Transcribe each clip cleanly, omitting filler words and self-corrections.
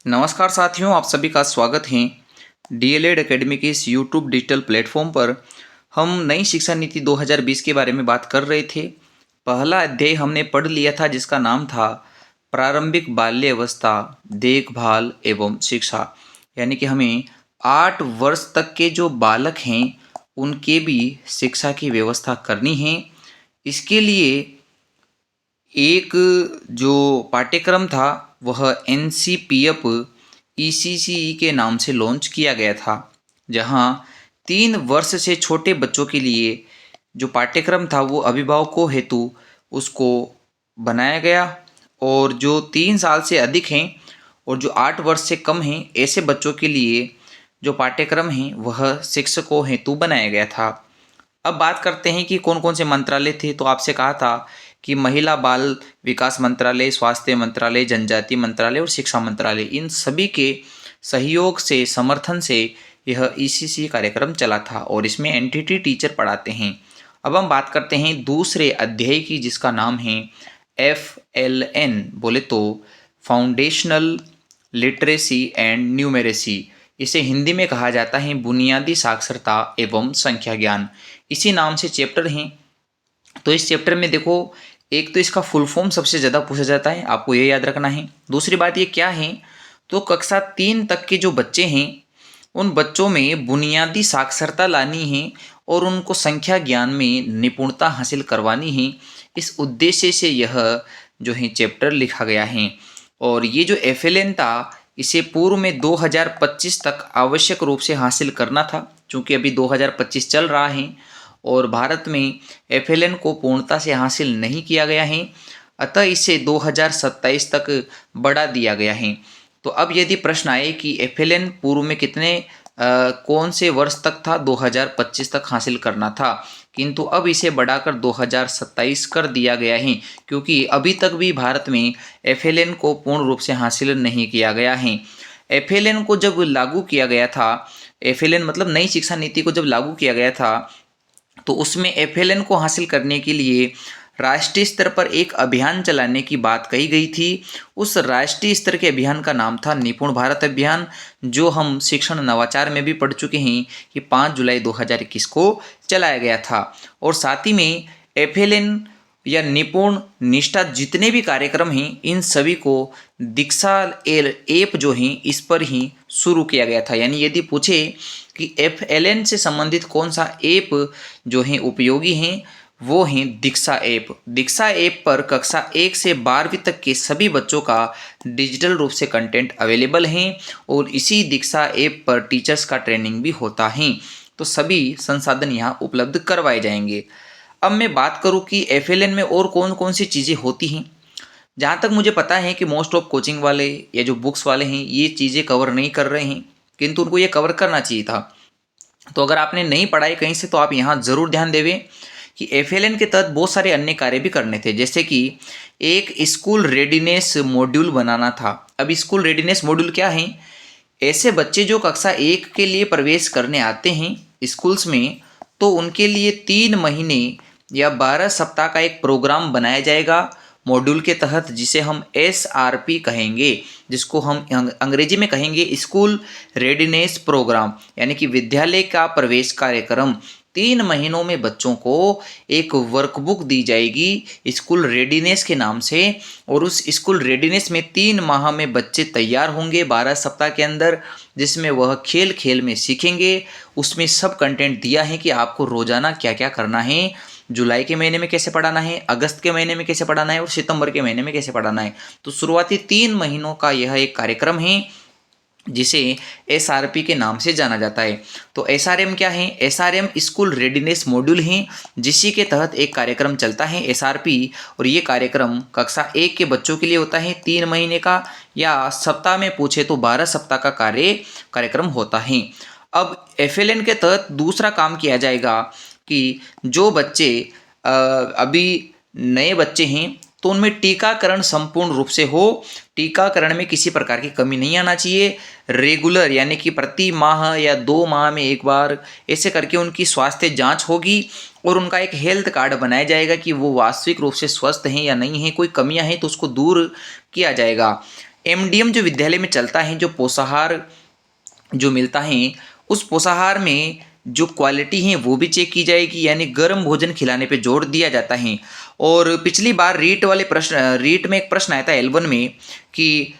नमस्कार साथियों, आप सभी का स्वागत है डीएलएड एकेडमी के इस यूट्यूब डिजिटल प्लेटफॉर्म पर। हम नई शिक्षा नीति 2020 के बारे में बात कर रहे थे। पहला अध्याय हमने पढ़ लिया था जिसका नाम था प्रारंभिक बाल्य अवस्था, देखभाल एवं शिक्षा। यानी कि हमें 8 वर्ष तक के जो बालक हैं उनके भी शिक्षा की व्यवस्था करनी है। इसके लिए एक जो पाठ्यक्रम था वह एनसीपीएफ ईसीसीई के नाम से लॉन्च किया गया था, जहां 3 वर्ष से छोटे बच्चों के लिए जो पाठ्यक्रम था वो अभिभावकों हेतु उसको बनाया गया। और जो 3 साल से अधिक हैं और जो 8 वर्ष से कम हैं ऐसे बच्चों के लिए जो पाठ्यक्रम हैं वह शिक्षकों हेतु बनाया गया था। अब बात करते हैं कि कौन कौन से मंत्रालय थे। तो आपसे कहा था कि महिला बाल विकास मंत्रालय, स्वास्थ्य मंत्रालय, जनजाति मंत्रालय और शिक्षा मंत्रालय, इन सभी के सहयोग से, समर्थन से यह ईसीसी कार्यक्रम चला था और इसमें एनटीटी टीचर पढ़ाते हैं। अब हम बात करते हैं दूसरे अध्याय की जिसका नाम है FLN, बोले तो फाउंडेशनल लिटरेसी एंड न्यूमेरेसी। इसे हिंदी में कहा जाता है बुनियादी साक्षरता एवं संख्या ज्ञान। इसी नाम से चैप्टर हैं। तो इस चैप्टर में देखो, एक तो इसका फुल फॉर्म सबसे ज़्यादा पूछा जाता है, आपको ये याद रखना है। दूसरी बात ये क्या है, तो कक्षा 3 तक के जो बच्चे हैं उन बच्चों में बुनियादी साक्षरता लानी है और उनको संख्या ज्ञान में निपुणता हासिल करवानी है। इस उद्देश्य से यह जो है चैप्टर लिखा गया है। और ये जो FLN था इसे पूर्व में 2025 तक आवश्यक रूप से हासिल करना था, क्योंकि अभी 2025 चल रहा है और भारत में FLN को पूर्णता से हासिल नहीं किया गया है, अतः इसे 2027 तक बढ़ा दिया गया है। तो अब यदि प्रश्न आए कि FLN पूर्व में कितने कौन से वर्ष तक था, 2025 तक हासिल करना था, किंतु अब इसे बढ़ाकर 2027 कर दिया गया है, क्योंकि अभी तक भी भारत में FLN को पूर्ण रूप से हासिल नहीं किया गया है। FLN को जब लागू किया गया था, FLN मतलब नई शिक्षा नीति को जब लागू किया गया था, तो उसमें FLN को हासिल करने के लिए राष्ट्रीय स्तर पर एक अभियान चलाने की बात कही गई थी। उस राष्ट्रीय स्तर के अभियान का नाम था निपुण भारत अभियान, जो हम शिक्षण नवाचार में भी पढ़ चुके हैं कि 5 जुलाई 2021 को चलाया गया था। और साथ ही में FLN या निपुण निष्ठा जितने भी कार्यक्रम हैं इन सभी को दीक्षा ऐप जो हैं इस पर ही शुरू किया गया था। यानी यदि पूछे कि FLN से संबंधित कौन सा ऐप जो है उपयोगी हैं, वो हैं दीक्षा ऐप। दीक्षा ऐप पर कक्षा 1 से 12वीं तक के सभी बच्चों का डिजिटल रूप से कंटेंट अवेलेबल हैं और इसी दीक्षा ऐप पर टीचर्स का ट्रेनिंग भी होता है। तो सभी संसाधन यहाँ उपलब्ध करवाए जाएंगे। अब मैं बात करूँ कि FLN में और कौन कौन सी चीज़ें होती हैं। जहाँ तक मुझे पता है कि मोस्ट ऑफ कोचिंग वाले या जो बुक्स वाले हैं ये चीज़ें कवर नहीं कर रहे हैं, किंतु उनको ये कवर करना चाहिए था। तो अगर आपने नहीं पढ़ाई कहीं से तो आप यहाँ ज़रूर ध्यान देवें कि FLN के तहत बहुत सारे अन्य कार्य भी करने थे, जैसे कि एक स्कूल रेडीनेस मॉड्यूल बनाना था। अब स्कूल रेडीनेस मॉड्यूल क्या है, ऐसे बच्चे जो कक्षा 1 के लिए प्रवेश करने आते हैं स्कूल्स में, तो उनके लिए 3 महीने या 12 सप्ताह का एक प्रोग्राम बनाया जाएगा मॉड्यूल के तहत, जिसे हम SRP कहेंगे, जिसको हम अंग्रेजी में कहेंगे स्कूल रेडीनेस प्रोग्राम, यानी कि विद्यालय का प्रवेश कार्यक्रम। 3 महीनों में बच्चों को एक वर्कबुक दी जाएगी स्कूल रेडीनेस के नाम से, और उस स्कूल रेडीनेस में 3 माह में बच्चे तैयार होंगे 12 सप्ताह के अंदर, जिसमें वह खेल खेल में सीखेंगे। उसमें सब कंटेंट दिया है कि आपको रोजाना क्या क्या करना है, जुलाई के महीने में कैसे पढ़ाना है, अगस्त के महीने में कैसे पढ़ाना है और सितंबर के महीने में कैसे पढ़ाना है। तो शुरुआती 3 महीनों का यह एक कार्यक्रम है जिसे SRP के नाम से जाना जाता है। तो SRM क्या है, SRM स्कूल रेडीनेस मॉड्यूल है, जिसी के तहत एक कार्यक्रम चलता है SRP, और ये कार्यक्रम कक्षा 1 के बच्चों के लिए होता है 3 महीने का, या सप्ताह में पूछे तो 12 सप्ताह का कार्यक्रम होता है। अब FLN के तहत दूसरा काम किया जाएगा कि जो बच्चे अभी नए बच्चे हैं तो उनमें टीकाकरण संपूर्ण रूप से हो। टीकाकरण में किसी प्रकार की कमी नहीं आना चाहिए। रेगुलर यानी कि प्रति माह या 2 माह में एक बार ऐसे करके उनकी स्वास्थ्य जांच होगी और उनका एक हेल्थ कार्ड बनाया जाएगा कि वो वास्तविक रूप से स्वस्थ हैं या नहीं हैं, कोई कमियां हैं तो उसको दूर किया जाएगा। एमडीएम जो विद्यालय में चलता है, जो पोषाहार जो मिलता है, उस पोषाहार में जो क्वालिटी है वो भी चेक की जाएगी, यानी गर्म भोजन खिलाने पे जोर दिया जाता है। और पिछली बार रीट में एक प्रश्न आया था L1 में कि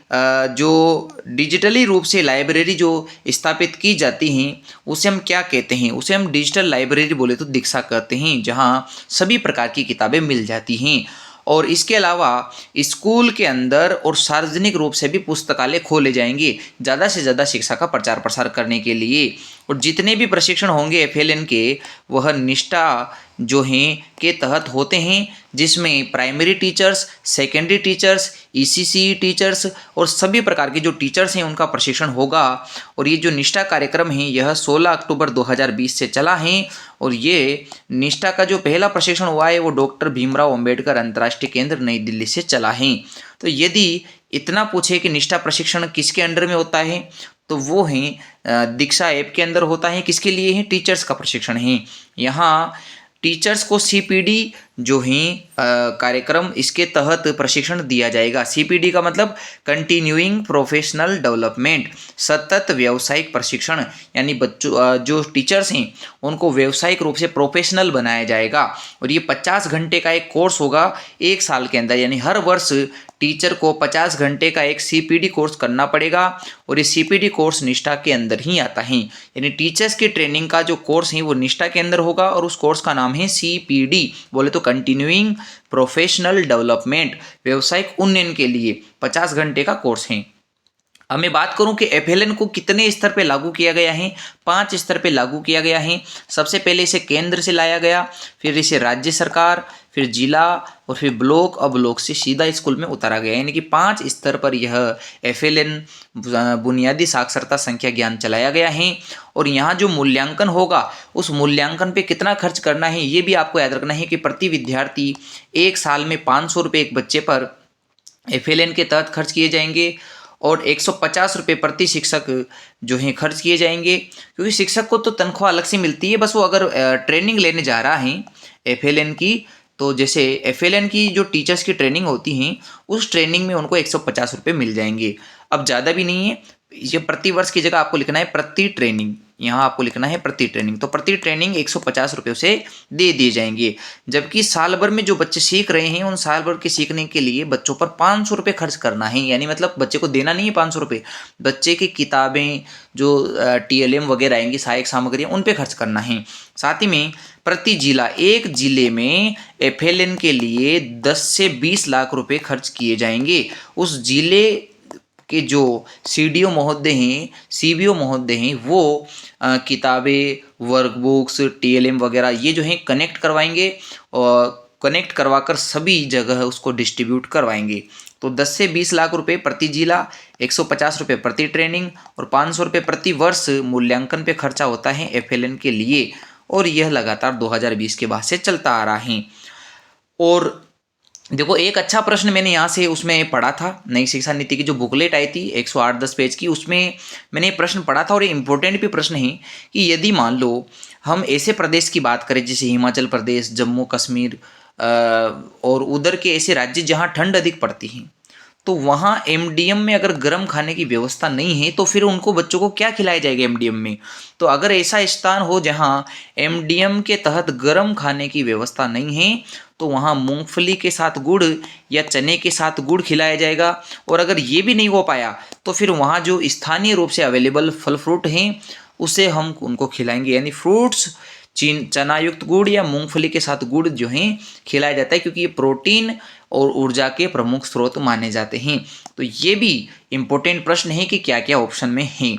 जो डिजिटली रूप से लाइब्रेरी जो स्थापित की जाती हैं उसे हम क्या कहते हैं? उसे हम डिजिटल लाइब्रेरी बोले तो दीक्षा कहते हैं, जहाँ सभी प्रकार की किताबें मिल जाती हैं। और इसके अलावा स्कूल के अंदर और सार्वजनिक रूप से भी पुस्तकालय खोले जाएंगे ज़्यादा से ज़्यादा शिक्षा का प्रचार प्रसार करने के लिए। और जितने भी प्रशिक्षण होंगे एफएलएन के, वह निष्ठा जो हैं के तहत होते हैं, जिसमें primary teachers, secondary teachers, ECC teachers और सभी प्रकार के जो टीचर्स हैं उनका प्रशिक्षण होगा। और ये जो निष्ठा कार्यक्रम है यह 16 अक्टूबर 2020 से चला है। और ये निष्ठा का जो पहला प्रशिक्षण हुआ है वो डॉक्टर भीमराव अंबेडकर अंतर्राष्ट्रीय केंद्र नई दिल्ली से चला है। तो यदि इतना पूछे कि निष्ठा प्रशिक्षण किसके अंडर में होता है, तो वो है दीक्षा ऐप के अंदर होता है। किसके लिए है? टीचर्स का प्रशिक्षण है। यहाँ टीचर्स को सीपीडी जो है कार्यक्रम, इसके तहत प्रशिक्षण दिया जाएगा। सीपीडी का मतलब कंटिन्यूइंग प्रोफेशनल डेवलपमेंट, सतत व्यावसायिक प्रशिक्षण, यानी बच्चों जो टीचर्स हैं उनको व्यावसायिक रूप से प्रोफेशनल बनाया जाएगा। और ये 50 घंटे का एक कोर्स होगा 1 साल के अंदर, यानी हर वर्ष टीचर को 50 घंटे का एक सीपीडी कोर्स करना पड़ेगा। और ये सीपीडी कोर्स निष्ठा के अंदर ही आता है, यानी टीचर्स की ट्रेनिंग का जो कोर्स है वो निष्ठा के अंदर होगा। और उस कोर्स का नाम है सीपीडी, बोले तो कंटिन्यूइंग प्रोफेशनल डेवलपमेंट, व्यवसायिक उन्नयन के लिए 50 घंटे का कोर्स है। अब मैं बात करूं कि एफएलएन को कितने स्तर पे लागू किया गया है। 5 स्तर पे लागू किया गया है। सबसे पहले इसे केंद्र से लाया गया, फिर इसे राज्य सरकार, फिर जिला और फिर ब्लॉक, और ब्लॉक से सीधा स्कूल में उतारा गया। यानी कि 5 स्तर पर यह एफएलएन बुनियादी साक्षरता संख्या ज्ञान चलाया गया है। और यहाँ जो मूल्यांकन होगा उस मूल्यांकन पे कितना खर्च करना है ये भी आपको याद रखना है कि प्रति विद्यार्थी 1 साल में 500 रुपये एक बच्चे पर एफएलएन के तहत खर्च किए जाएंगे। और 150 रुपये प्रति शिक्षक जो हैं खर्च किए जाएंगे, क्योंकि शिक्षक को तो तनख्वाह अलग से मिलती है। बस वो अगर ट्रेनिंग लेने जा रहा है एफएलएन की, तो जैसे एफएलएन की जो टीचर्स की ट्रेनिंग होती हैं उस ट्रेनिंग में उनको 150 रुपये मिल जाएंगे। अब ज़्यादा भी नहीं है, ये प्रति वर्ष की जगह आपको लिखना है प्रति ट्रेनिंग, यहाँ आपको लिखना है प्रति ट्रेनिंग। तो प्रति ट्रेनिंग 150 रुपये से दे दिए जाएंगे। जबकि साल भर में जो बच्चे सीख रहे हैं उन साल भर के सीखने के लिए बच्चों पर 500 रुपये खर्च करना है। यानी मतलब बच्चे को देना नहीं है 500 रुपये, बच्चे की किताबें जो टीएलएम वगैरह आएंगी, सहायक सामग्रियाँ, उन पर खर्च करना है। साथ ही में प्रति जिला, एक जिले में एफएलएन के लिए 10 से 20 लाख रुपये खर्च किए जाएंगे। उस जिले के जो सीडीओ महोदय हैं, सीबीओ महोदय हैं, वो किताबें, वर्कबुक्स, टीएलएम वगैरह ये जो हैं कनेक्ट करवाएंगे और कनेक्ट करवाकर सभी जगह उसको डिस्ट्रीब्यूट करवाएंगे। तो 10 से 20 लाख रुपए प्रति जिला, 150 रुपये प्रति ट्रेनिंग और 500 रुपये प्रति वर्ष मूल्यांकन पे खर्चा होता है एफएलएन के लिए। और यह लगातार 2020 के बाद से चलता आ रहा है। और देखो, एक अच्छा प्रश्न मैंने यहाँ से उसमें पढ़ा था, नई शिक्षा नीति की जो बुकलेट आई थी 108-10 पेज की, उसमें मैंने ये प्रश्न पढ़ा था। और ये इम्पोर्टेंट भी प्रश्न है कि यदि मान लो हम ऐसे प्रदेश की बात करें जैसे हिमाचल प्रदेश, जम्मू कश्मीर और उधर के ऐसे राज्य जहाँ ठंड अधिक पड़ती है, तो वहाँ एमडीएम में अगर गर्म खाने की व्यवस्था नहीं है तो फिर उनको बच्चों को क्या खिलाया जाएगा एमडीएम में। तो अगर ऐसा स्थान हो जहाँ एमडीएम के तहत गर्म खाने की व्यवस्था नहीं है तो वहाँ मूंगफली के साथ गुड़ या चने के साथ गुड़ खिलाया जाएगा। और अगर ये भी नहीं हो पाया तो फिर वहाँ जो स्थानीय रूप से अवेलेबल फल फ्रूट हैं उसे हम उनको खिलाएंगे, यानी फ्रूट्स, चना युक्त गुड़ या मूंगफली के साथ गुड़ जो है खिलाया जाता है, क्योंकि ये प्रोटीन और ऊर्जा के प्रमुख स्रोत माने जाते हैं। तो ये भी इम्पोर्टेंट प्रश्न है कि क्या क्या ऑप्शन में है।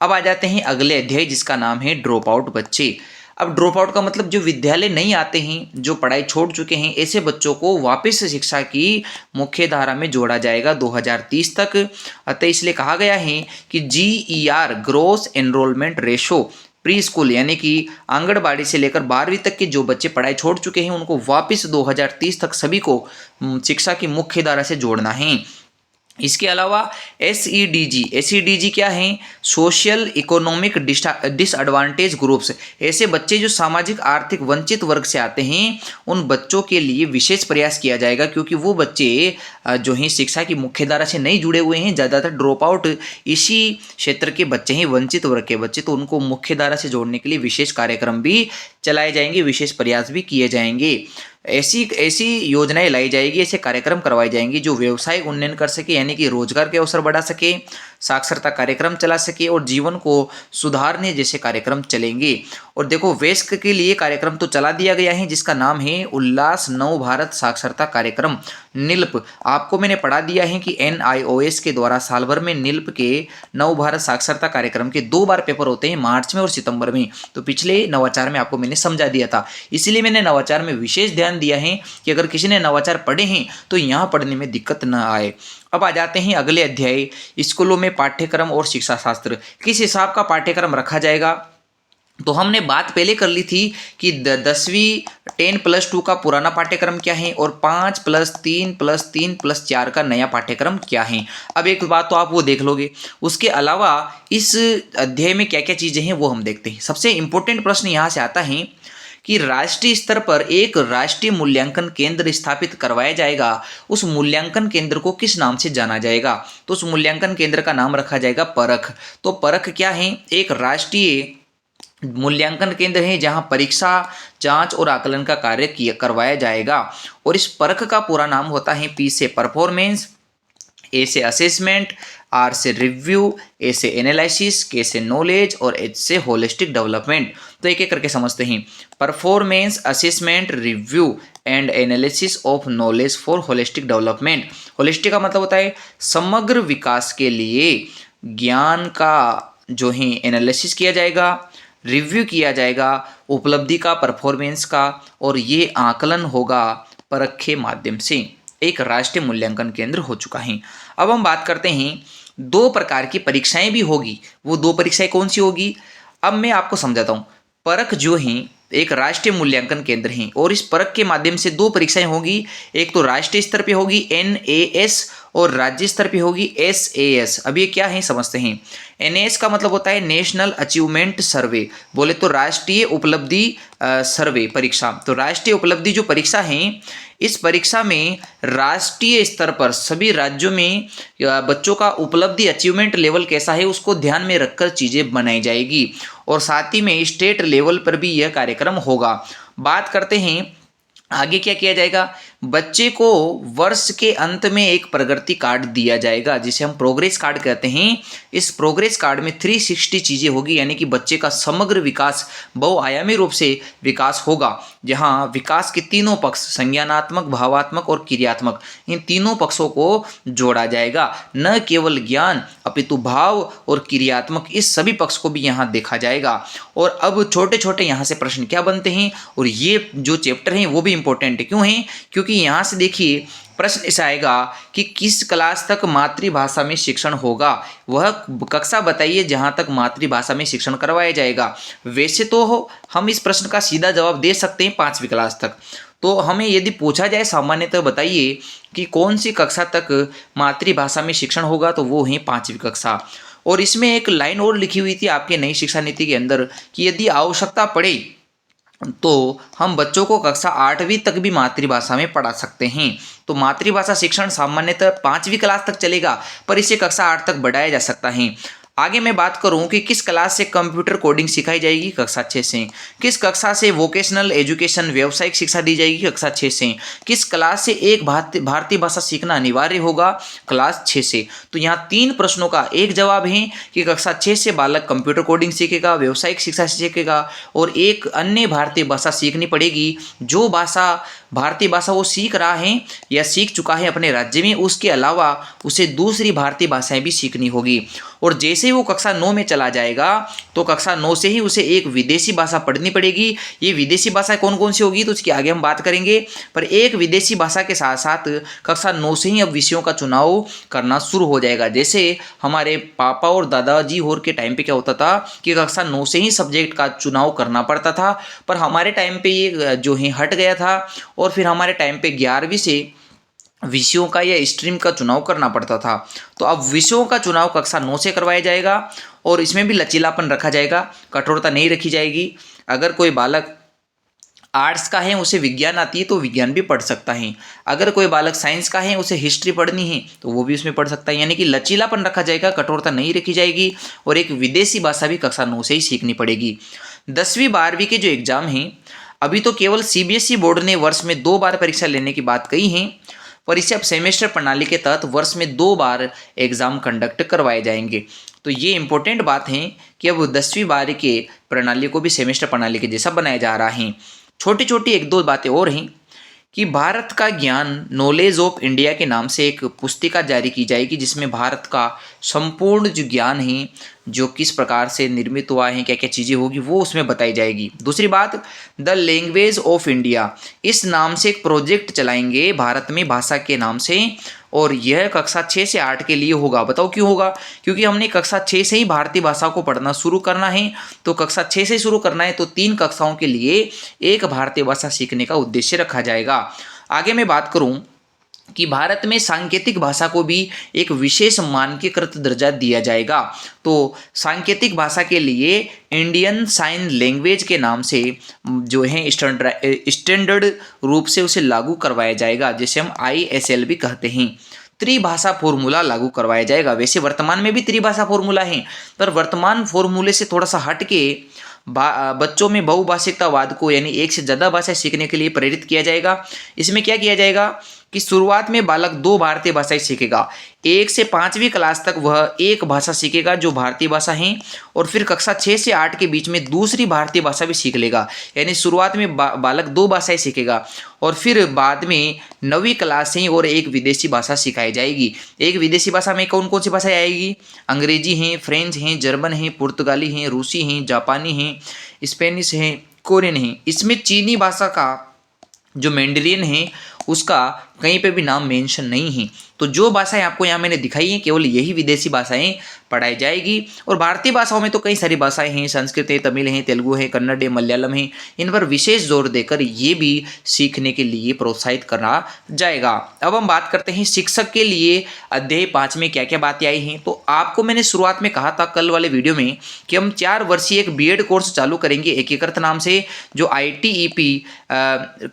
अब आ जाते हैं अगले अध्याय जिसका नाम है ड्रॉप आउट बच्चे। अब ड्रॉप आउट का मतलब जो विद्यालय नहीं आते हैं, जो पढ़ाई छोड़ चुके हैं, ऐसे बच्चों को वापस शिक्षा की मुख्य धारा में जोड़ा जाएगा 2030 तक। अतः इसलिए कहा गया है कि GER gross enrolment ratio pre school यानी कि आंगनबाड़ी से लेकर 12वीं तक के जो बच्चे पढ़ाई छोड़ चुके हैं उनको वापस 2030 तक सभी को शिक्षा की मुख्य धारा से जोड़ना है। इसके अलावा SEDG क्या है? Social economic disadvantage groups. ऐसे बच्चे जो सामाजिक आर्थिक वंचित वर्ग से आते हैं, उन बच्चों के लिए विशेष प्रयास किया जाएगा, क्योंकि वो बच्चे जो हैं शिक्षा की मुख्यधारा से नहीं जुड़े हुए हैं, ज़्यादातर ड्रॉप आउट इसी क्षेत्र के बच्चे हैं, वंचित वर्ग के बच्चे। तो उनको मुख्यधारा से जोड़ने के लिए विशेष कार्यक्रम भी चलाए जाएंगे, विशेष प्रयास भी किए जाएंगे। ऐसी योजनाएं लाई जाएगी, ऐसे कार्यक्रम करवाए जाएंगे जो व्यवसाय उन्नयन कर सके, यानी कि रोजगार के अवसर बढ़ा सके, साक्षरता कार्यक्रम चला सके और जीवन को सुधारने जैसे कार्यक्रम चलेंगे। और देखो, वयस्क के लिए कार्यक्रम तो चला दिया गया है, जिसका नाम है उल्लास नव भारत साक्षरता कार्यक्रम, निल्प। आपको मैंने पढ़ा दिया है कि NIOS के द्वारा साल भर में निल्प के नव भारत साक्षरता कार्यक्रम के 2 बार पेपर होते हैं, मार्च में और सितंबर में। तो पिछले नवाचार में आपको मैंने समझा दिया था, इसीलिए मैंने नवाचार में विशेष ध्यान दिया है कि अगर किसी ने नवाचार पढ़े हैं तो यहाँ पढ़ने में दिक्कत न आए। अब आ जाते हैं अगले अध्याय, स्कूलों में पाठ्यक्रम और शिक्षा शास्त्र। किस हिसाब का पाठ्यक्रम रखा जाएगा? तो हमने बात पहले कर ली थी कि 10वीं 10+2 का पुराना पाठ्यक्रम क्या है और 5+3+3+4 का नया पाठ्यक्रम क्या है। अब एक बात तो आप वो देख लोगे, उसके अलावा इस अध्याय में क्या क्या चीज़ें हैं वो हम देखते हैं। सबसे इंपॉर्टेंट प्रश्न यहाँ से आता है कि राष्ट्रीय स्तर पर एक राष्ट्रीय मूल्यांकन केंद्र स्थापित करवाया जाएगा, उस मूल्यांकन केंद्र को किस नाम से जाना जाएगा? तो उस मूल्यांकन केंद्र का नाम रखा जाएगा परख। तो परख क्या है? एक राष्ट्रीय मूल्यांकन केंद्र है जहां परीक्षा, जांच और आकलन का कार्य करवाया जाएगा। और इस परख का पूरा नाम होता है P से परफॉर्मेंस, A से असेसमेंट, R से रिव्यू, A से एनालिसिस, K से नॉलेज और H से होलिस्टिक डेवलपमेंट। तो एक एक करके समझते हैं। Performance, assessment, review and analysis of knowledge for holistic development. Holistic का मतलब होता है समग्र विकास के लिए ज्ञान का जो है एनालिसिस किया जाएगा, रिव्यू किया जाएगा उपलब्धि का, परफॉर्मेंस का, और ये आकलन होगा परख के माध्यम से। एक राष्ट्रीय मूल्यांकन केंद्र हो चुका है। अब हम बात करते हैं 2 प्रकार की परीक्षाएं भी होगी। वो 2 परीक्षाएं कौन सी होगी? अब मैं आपको समझाता हूँ। परख जो है एक राष्ट्रीय मूल्यांकन केंद्र है और इस परख के माध्यम से 2 परीक्षाएं होगी। एक तो राष्ट्रीय स्तर पे होगी NAS और राज्य स्तर पे होगी SAS। अब ये क्या है समझते हैं। NAS का मतलब होता है नेशनल अचीवमेंट सर्वे, बोले तो राष्ट्रीय उपलब्धि सर्वे परीक्षा। तो राष्ट्रीय उपलब्धि जो परीक्षा है, इस परीक्षा में राष्ट्रीय स्तर पर सभी राज्यों में बच्चों का उपलब्धि अचीवमेंट लेवल कैसा है उसको ध्यान में रखकर चीज़ें बनाई जाएगी। और साथ ही में स्टेट लेवल पर भी यह कार्यक्रम होगा। बात करते हैं आगे क्या किया जाएगा। बच्चे को वर्ष के अंत में एक प्रगति कार्ड दिया जाएगा, जिसे हम प्रोग्रेस कार्ड कहते हैं। इस प्रोग्रेस कार्ड में 360 चीज़ें होगी, यानी कि बच्चे का समग्र विकास, बहुआयामी रूप से विकास होगा, जहां विकास के तीनों पक्ष, संज्ञानात्मक, भावात्मक और क्रियात्मक, इन तीनों पक्षों को जोड़ा जाएगा। न केवल ज्ञान अपितु भाव और क्रियात्मक, इस सभी पक्ष को भी यहाँ देखा जाएगा। और अब छोटे छोटे यहाँ से प्रश्न क्या बनते हैं, और ये जो चैप्टर हैं वो भी इंपॉर्टेंट है। क्यों है? क्योंकि यहाँ से देखिए प्रश्न ऐसा आएगा कि किस क्लास तक मातृभाषा में शिक्षण होगा। वह कक्षा बताइए जहाँ तक मातृभाषा में शिक्षण करवाया जाएगा। वैसे तो हम इस प्रश्न का सीधा जवाब दे सकते हैं 5वीं क्लास तक। तो हमें यदि पूछा जाए सामान्यतः बताइए कि कौन सी कक्षा तक मातृभाषा में शिक्षण होगा, तो वो है 5वीं कक्षा। और इसमें एक लाइन और लिखी हुई थी आपके नई शिक्षा नीति के अंदर कि यदि आवश्यकता पड़े तो हम बच्चों को कक्षा 8वीं तक भी मातृभाषा में पढ़ा सकते हैं। तो मातृभाषा शिक्षण सामान्यतः 5वीं क्लास तक चलेगा, पर इसे कक्षा 8 तक बढ़ाया जा सकता है। आगे मैं बात करूं कि किस क्लास से कंप्यूटर कोडिंग सिखाई जाएगी, कक्षा 6 से। किस कक्षा से वोकेशनल एजुकेशन, व्यावसायिक शिक्षा दी जाएगी, कक्षा 6 से। किस क्लास से एक भारतीय भाषा सीखना अनिवार्य होगा, क्लास 6 से। तो यहाँ 3 प्रश्नों का एक जवाब है कि कक्षा 6 से बालक कंप्यूटर कोडिंग सीखेगा, व्यावसायिक शिक्षा सीखेगा, और एक अन्य भारतीय भाषा सीखनी पड़ेगी। जो भाषा भारतीय भाषा वो सीख रहा है या सीख चुका है अपने राज्य में, उसके अलावा उसे दूसरी भारतीय भाषाएं भी सीखनी होगी। और जैसे ही वो कक्षा 9 में चला जाएगा तो कक्षा 9 से ही उसे एक विदेशी भाषा पढ़नी पड़ेगी। ये विदेशी भाषा कौन कौन सी होगी तो उसकी आगे हम बात करेंगे, पर एक विदेशी भाषा के साथ साथ कक्षा 9 से ही अब विषयों का चुनाव करना शुरू हो जाएगा। जैसे हमारे पापा और दादाजी होर के टाइम पे क्या होता था कि कक्षा 9 से ही सब्जेक्ट का चुनाव करना पड़ता था, पर हमारे टाइम पे ये जो है हट गया था। और फिर हमारे टाइम पे 11वीं से विषयों का या स्ट्रीम का चुनाव करना पड़ता था। तो अब विषयों का चुनाव कक्षा 9 से करवाया जाएगा और इसमें भी लचीलापन रखा जाएगा, कठोरता नहीं रखी जाएगी। अगर कोई बालक आर्ट्स का है, उसे विज्ञान आती है तो विज्ञान भी पढ़ सकता है। अगर कोई बालक साइंस का है, उसे हिस्ट्री पढ़नी है तो वो भी उसमें पढ़ सकता है। यानी कि लचीलापन रखा जाएगा, कठोरता नहीं रखी जाएगी और एक विदेशी भाषा भी कक्षा 9 से ही सीखनी पड़ेगी। 10वीं 12वीं के जो एग्जाम हैं, अभी तो केवल सीबीएसई बोर्ड ने वर्ष में 2 बार परीक्षा लेने की बात कही है, पर इसे अब सेमेस्टर प्रणाली के तहत वर्ष में 2 बार एग्जाम कंडक्ट करवाए जाएंगे। तो ये इंपॉर्टेंट बात है कि अब 10वीं 12वीं के प्रणाली को भी सेमेस्टर प्रणाली के जैसा बनाया जा रहा है। छोटी छोटी एक दो बातें और हैं कि भारत का ज्ञान नॉलेज ऑफ इंडिया के नाम से एक पुस्तिका जारी की जाएगी, जिसमें भारत का संपूर्ण जो ज्ञान है, जो किस प्रकार से निर्मित हुआ है, क्या क्या चीज़ें होगी, वो उसमें बताई जाएगी। दूसरी बात, द लैंग्वेज ऑफ इंडिया, इस नाम से एक प्रोजेक्ट चलाएंगे भारत में भाषा के नाम से, और यह कक्षा 6 से 8 के लिए होगा। बताओ क्यों होगा? क्योंकि हमने कक्षा 6 से ही भारतीय भाषा को पढ़ना शुरू करना है। तो कक्षा 6 से शुरू करना है तो 3 कक्षाओं के लिए एक भारतीय भाषा सीखने का उद्देश्य रखा जाएगा। आगे मैं बात करूं कि भारत में सांकेतिक भाषा को भी एक विशेष मानकीकृत दर्जा दिया जाएगा। तो सांकेतिक भाषा के लिए इंडियन साइन लैंग्वेज के नाम से जो है स्टैंडर्ड रूप से उसे लागू करवाया जाएगा, जिसे हम ISL भी कहते हैं। त्रिभाषा फॉर्मूला लागू करवाया जाएगा। वैसे वर्तमान में भी त्रिभाषा फॉर्मूला है, पर वर्तमान फॉर्मूले से थोड़ा सा हट के बच्चों में बहुभाषिकतावाद को, यानी एक से ज़्यादा भाषा सीखने के लिए प्रेरित किया जाएगा। इसमें क्या किया जाएगा कि शुरुआत में बालक 2 भारतीय भाषाएं सीखेगा। 1 से 5वीं क्लास तक वह एक भाषा सीखेगा जो भारतीय भाषा है, और फिर कक्षा 6 से 8 के बीच में दूसरी भारतीय भाषा भी सीख लेगा। यानी शुरुआत में बालक 2 भाषाएं सीखेगा और फिर बाद में 9वीं क्लास से ही और एक विदेशी भाषा सिखाई जाएगी। एक विदेशी भाषा में कौन कौन सी भाषाएं आएगी? अंग्रेजी हैं, फ्रेंच हैं, जर्मन हैं, पुर्तगाली हैं, रूसी हैं, जापानी हैं, स्पेनिश हैं, कोरियन हैं। इसमें चीनी भाषा का जो मैंडरिन है उसका कहीं पे भी नाम मेंशन नहीं है। तो जो भाषाएं आपको यहाँ मैंने दिखाई हैं, केवल यही विदेशी भाषाएं पढ़ाई जाएगी। और भारतीय भाषाओं में तो कई सारी भाषाएं हैं, संस्कृत है, तमिल है, तेलुगु है, कन्नड़ है, मलयालम है। इन पर विशेष जोर देकर ये भी सीखने के लिए प्रोत्साहित करना जाएगा। अब हम बात करते हैं शिक्षक के लिए अध्याय 5 में क्या क्या बातें आई हैं। तो आपको मैंने शुरुआत में कहा था कल वाले वीडियो में कि हम 4 वर्षीय एक BEd कोर्स चालू करेंगे एकीकृत नाम से, जो ITEP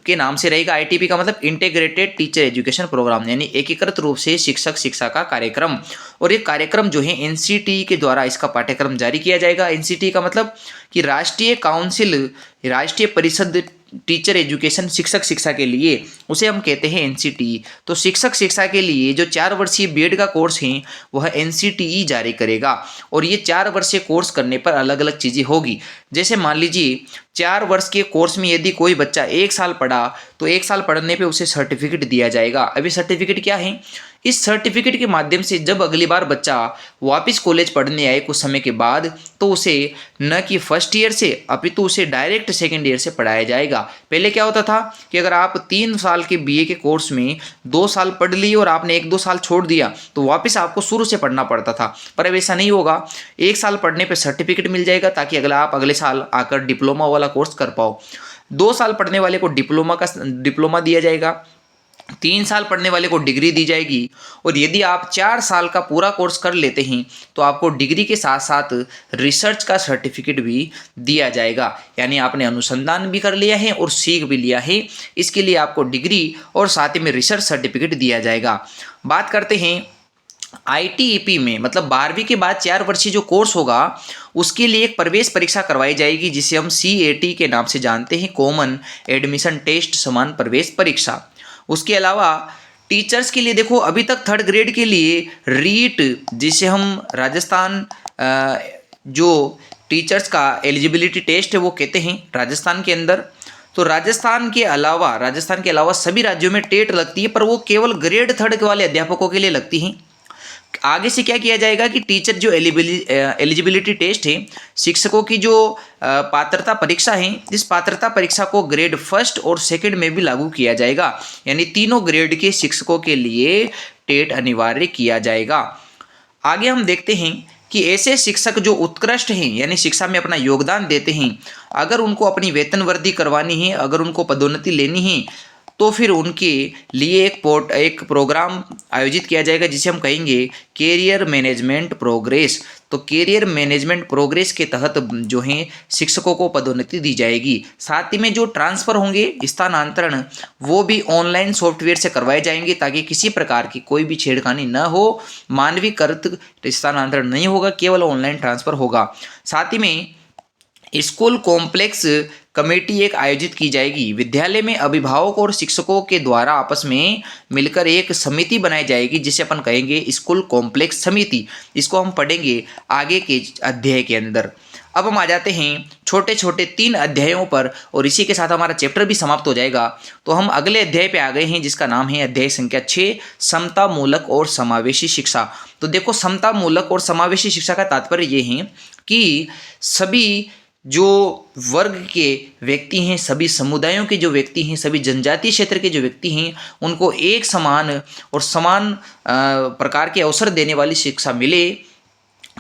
के नाम से रहेगा। ITEP का मतलब इंटीग्रेटेड टीचर एजुकेशन प्रोग्राम, यानी एकीकृत रूप से शिक्षक शिक्षा का कार्यक्रम। और ये कार्यक्रम जो है NCTE के द्वारा इसका पाठ्यक्रम जारी किया जाएगा। NCTE का मतलब कि राष्ट्रीय काउंसिल, राष्ट्रीय परिषद टीचर एजुकेशन, शिक्षक शिक्षा के लिए, उसे हम कहते हैं NCTE। तो शिक्षक शिक्षा के लिए जो 4 वर्षीय BEd का कोर्स है वह NCTE जारी करेगा। और ये 4 वर्षीय कोर्स करने पर अलग अलग चीज़ें होगी। जैसे मान लीजिए 4 वर्ष के कोर्स में यदि कोई बच्चा 1 साल पढ़ा तो 1 साल पढ़ने पे उसे सर्टिफिकेट दिया जाएगा। अभी सर्टिफिकेट क्या है? इस सर्टिफिकेट के माध्यम से जब अगली बार बच्चा वापस कॉलेज पढ़ने आए कुछ समय के बाद, तो उसे न कि फर्स्ट ईयर से अपितु उसे डायरेक्ट सेकेंड ईयर से पढ़ाया जाएगा। पहले क्या होता था कि अगर आप 3 साल के BA के कोर्स में 2 साल पढ़ लिए और आपने 1-2 साल छोड़ दिया तो वापस आपको शुरू से पढ़ना पड़ता था। पर अब ऐसा नहीं होगा। 1 साल पढ़ने पर सर्टिफिकेट मिल जाएगा ताकि आप अगले साल आकर डिप्लोमा वाला कोर्स कर पाओ। 2 साल पढ़ने वाले को डिप्लोमा दिया जाएगा, 3 साल पढ़ने वाले को डिग्री दी जाएगी। और यदि आप 4 साल का पूरा कोर्स कर लेते हैं तो आपको डिग्री के साथ साथ रिसर्च का सर्टिफिकेट भी दिया जाएगा। यानी आपने अनुसंधान भी कर लिया है और सीख भी लिया है, इसके लिए आपको डिग्री और साथ ही में रिसर्च सर्टिफिकेट दिया जाएगा। बात करते हैं ITEP में, मतलब 12वीं के बाद 4 वर्षीय जो कोर्स होगा उसके लिए एक प्रवेश परीक्षा करवाई जाएगी, जिसे हम CAT के नाम से जानते हैं, कॉमन एडमिशन टेस्ट, समान प्रवेश परीक्षा। उसके अलावा टीचर्स के लिए देखो, अभी तक 3rd ग्रेड के लिए रीट, जिसे हम राजस्थान जो टीचर्स का एलिजिबिलिटी टेस्ट है वो कहते हैं राजस्थान के अंदर। तो राजस्थान के अलावा सभी राज्यों में टेट लगती है, पर वो केवल ग्रेड 3rd के वाले अध्यापकों के लिए लगती हैं। आगे से क्या किया जाएगा कि टीचर जो एलिजिबिलिटी टेस्ट है, शिक्षकों की जो पात्रता परीक्षा है, इस पात्रता परीक्षा को ग्रेड 1st और 2nd में भी लागू किया जाएगा। यानी तीनों ग्रेड के शिक्षकों के लिए टेट अनिवार्य किया जाएगा। आगे हम देखते हैं कि ऐसे शिक्षक जो उत्कृष्ट हैं, यानी शिक्षा में अपना योगदान देते हैं, अगर उनको अपनी वेतन वृद्धि करवानी है, अगर उनको पदोन्नति लेनी है, तो फिर उनके लिए एक प्रोग्राम आयोजित किया जाएगा जिसे हम कहेंगे कैरियर मैनेजमेंट प्रोग्रेस। तो कैरियर मैनेजमेंट प्रोग्रेस के तहत जो है शिक्षकों को पदोन्नति दी जाएगी। साथ ही में जो ट्रांसफ़र होंगे, स्थानांतरण, वो भी ऑनलाइन सॉफ्टवेयर से करवाए जाएंगे ताकि किसी प्रकार की कोई भी छेड़खानी न हो, मानवीकृत स्थानांतरण नहीं होगा, केवल ऑनलाइन ट्रांसफ़र होगा। साथ ही में स्कूल कॉम्प्लेक्स कमेटी एक आयोजित की जाएगी। विद्यालय में अभिभावक और शिक्षकों के द्वारा आपस में मिलकर एक समिति बनाई जाएगी जिसे अपन कहेंगे स्कूल कॉम्प्लेक्स समिति। इसको हम पढ़ेंगे आगे के अध्याय के अंदर। अब हम आ जाते हैं छोटे छोटे 3 अध्यायों पर और इसी के साथ हमारा चैप्टर भी समाप्त हो जाएगा। तो हम अगले अध्याय पे आ गए हैं जिसका नाम है अध्याय संख्या 6, समतामूलक और समावेशी शिक्षा। तो देखो, समतामूलक और समावेशी शिक्षा का तात्पर्य ये है कि सभी जो वर्ग के व्यक्ति हैं, सभी समुदायों के जो व्यक्ति हैं, सभी जनजातीय क्षेत्र के जो व्यक्ति हैं, उनको एक समान और समान प्रकार के अवसर देने वाली शिक्षा मिले।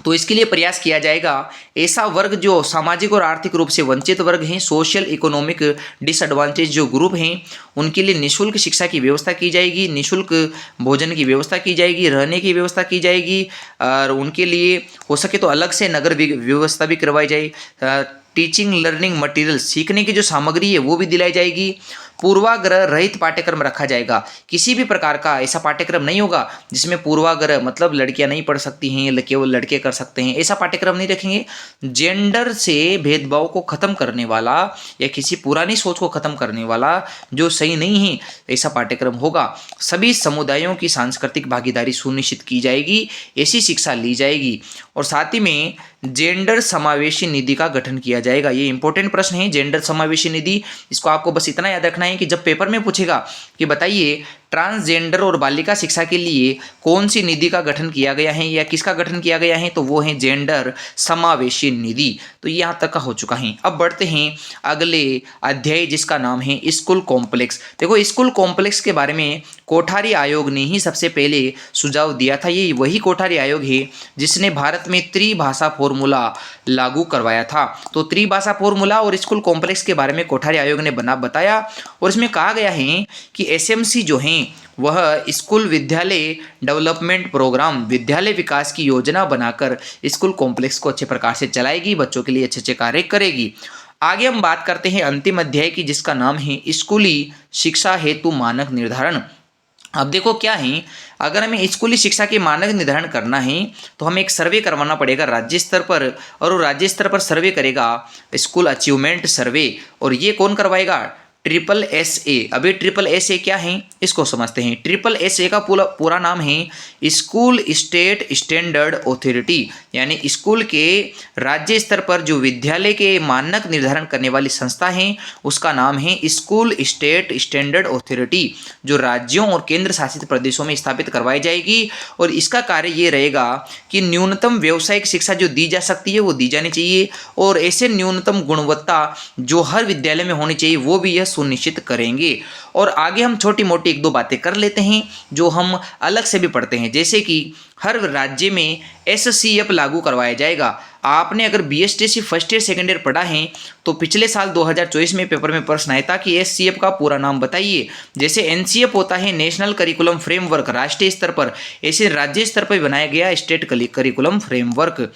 तो इसके लिए प्रयास किया जाएगा। ऐसा वर्ग जो सामाजिक और आर्थिक रूप से वंचित वर्ग हैं, सोशल इकोनॉमिक डिसएडवांटेज जो ग्रुप हैं, उनके लिए निःशुल्क शिक्षा की व्यवस्था की जाएगी, निःशुल्क भोजन की व्यवस्था की जाएगी, रहने की व्यवस्था की जाएगी और उनके लिए हो सके तो अलग से नगर व्यवस्था भी करवाई जाए। टीचिंग लर्निंग मटेरियल, सीखने की जो सामग्री है वो भी दिलाई जाएगी। पूर्वाग्रह रहित पाठ्यक्रम रखा जाएगा। किसी भी प्रकार का ऐसा पाठ्यक्रम नहीं होगा जिसमें पूर्वाग्रह मतलब लड़कियां नहीं पढ़ सकती हैं या केवल लड़के कर सकते हैं, ऐसा पाठ्यक्रम नहीं रखेंगे। जेंडर से भेदभाव को खत्म करने वाला या किसी पुरानी सोच को खत्म करने वाला जो सही नहीं है, ऐसा पाठ्यक्रम होगा। सभी समुदायों की सांस्कृतिक भागीदारी सुनिश्चित की जाएगी, ऐसी शिक्षा ली जाएगी। और साथ ही में जेंडर समावेशी निधि का गठन किया जाएगा। ये इंपॉर्टेंट प्रश्न है, जेंडर समावेशी निधि। इसको आपको बस इतना याद रखना है कि जब पेपर में पूछेगा कि बताइए ट्रांसजेंडर और बालिका शिक्षा के लिए कौन सी निधि का गठन किया गया है या किसका गठन किया गया है, तो वो है जेंडर समावेशी निधि। तो ये यहाँ तक का हो चुका है। अब बढ़ते हैं अगले अध्याय जिसका नाम है स्कूल कॉम्प्लेक्स। देखो, स्कूल कॉम्प्लेक्स के बारे में कोठारी आयोग ने ही सबसे पहले सुझाव दिया था। ये वही कोठारी आयोग है जिसने भारत में त्रिभाषा फॉर्मूला लागू करवाया था। तो त्रिभाषा फॉर्मूला और स्कूल कॉम्प्लेक्स के बारे में कोठारी आयोग ने बताया और इसमें कहा गया है कि एसएमसी जो हैं वह स्कूल विद्यालय डेवलपमेंट प्रोग्राम, विद्यालय विकास की योजना बनाकर स्कूल कॉम्प्लेक्स को अच्छे प्रकार से चलाएगी, बच्चों के लिए अच्छे अच्छे कार्य करेगी। आगे हम बात करते हैं अंतिम अध्याय की जिसका नाम है स्कूली शिक्षा हेतु मानक निर्धारण। अब देखो क्या है, अगर हमें स्कूली शिक्षा के मानक निर्धारण करना है तो हमें एक सर्वे करवाना पड़ेगा राज्य स्तर पर, और वो राज्य स्तर पर सर्वे करेगा स्कूल अचीवमेंट सर्वे। और ये कौन करवाएगा? SSSA। अभी SSSA क्या है इसको समझते हैं। SSSA का पूरा नाम है स्कूल स्टेट स्टैंडर्ड अथॉरिटी, यानी स्कूल के राज्य स्तर पर जो विद्यालय के मानक निर्धारण करने वाली संस्था है उसका नाम है स्कूल स्टेट स्टैंडर्ड अथॉरिटी, जो राज्यों और केंद्र शासित प्रदेशों में स्थापित करवाई जाएगी। और इसका कार्य ये रहेगा कि न्यूनतम व्यावसायिक शिक्षा जो दी जा सकती है वो दी जानी चाहिए, और ऐसे न्यूनतम गुणवत्ता जो हर विद्यालय में होनी चाहिए वो भी यह सुनिश्चित करेंगे। और आगे हम छोटी मोटी 1-2 बातें कर लेते हैं जो हम अलग से भी पढ़ते हैं, जैसे कि हर राज्य में SCF लागू करवाया जाएगा। आपने अगर BSTC first year second year पढ़ा है तो पिछले साल 2024 में पेपर में प्रश्न आया था कि SCF का पूरा नाम बताइए। जैसे NCF होता है नेशनल करिकुलम फ्रेमवर्क राष्ट्रीय स्तर पर, ऐसे राज्य स्तर पर बनाया गया स्टेट करिकुलम फ्रेमवर्क।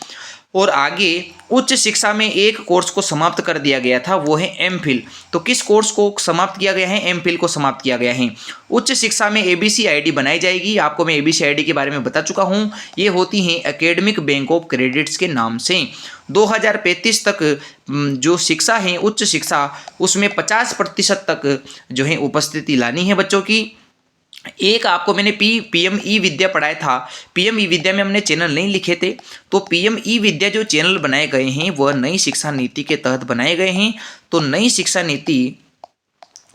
और आगे उच्च शिक्षा में एक कोर्स को समाप्त कर दिया गया था, वो है MPhil। तो किस कोर्स को समाप्त किया गया है? MPhil को समाप्त किया गया है। उच्च शिक्षा में ABCID बनाई जाएगी। आपको मैं ABCID के बारे में बता चुका हूँ, ये होती हैं एकेडमिक बैंक ऑफ क्रेडिट्स के नाम से। 2035 तक जो शिक्षा है उच्च शिक्षा, उसमें 50% तक जो है उपस्थिति लानी है बच्चों की। एक आपको मैंने PM ई विद्या पढ़ाया था, PM ई विद्या में हमने चैनल नहीं लिखे थे, तो PM ई विद्या जो चैनल बनाए गए हैं वह नई शिक्षा नीति के तहत बनाए गए हैं। तो नई शिक्षा नीति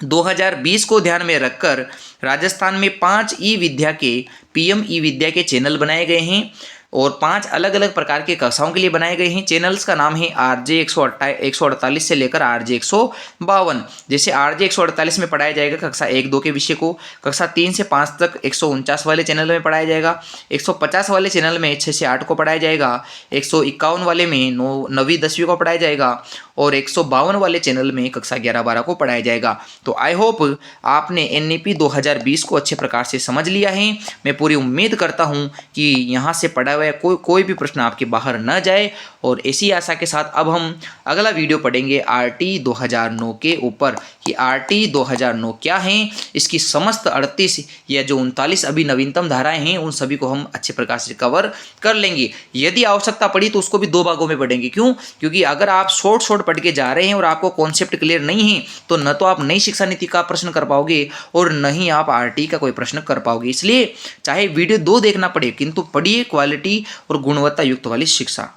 2020 को ध्यान में रखकर राजस्थान में 5 ई विद्या के PM ई विद्या के चैनल बनाए गए हैं। और 5 अलग अलग प्रकार के कक्षाओं के लिए बनाए गए हैं। चैनल्स का नाम है RJ 148 से लेकर RJ 152। जैसे RJ 148 में पढ़ाया जाएगा कक्षा 1-2 के विषय को, कक्षा 3 से 5 तक 149 वाले चैनल में पढ़ाया जाएगा, 150 वाले चैनल में 6 से 8 को पढ़ाया जाएगा, 151 वाले में 9वीं 10वीं को पढ़ाया जाएगा और 152 वाले चैनल में कक्षा 11-12 को पढ़ाया जाएगा। तो आई होप आपने NEP 2020 को अच्छे प्रकार से समझ लिया है। मैं पूरी उम्मीद करता हूं कि यहाँ से पढ़ा हुआ कोई भी प्रश्न आपके बाहर न जाए, और ऐसी आशा के साथ अब हम अगला वीडियो पढ़ेंगे RT 2009 के ऊपर कि RT 2009 क्या है, इसकी समस्त 38 या जो 39 अभी नवीनतम धाराएं हैं उन सभी को हम अच्छे प्रकार से कवर कर लेंगे। यदि आवश्यकता पड़ी तो उसको भी 2 भागों में पढ़ेंगे। क्यों? क्योंकि अगर आप शॉर्ट पढ़ के जा रहे हैं और आपको कॉन्सेप्ट क्लियर नहीं है तो न तो आप नई शिक्षा नीति का प्रश्न कर पाओगे और न ही आप RT का कोई प्रश्न कर पाओगे। इसलिए चाहे वीडियो 2 देखना पड़े किंतु पढ़िए क्वालिटी और गुणवत्ता युक्त वाली शिक्षा।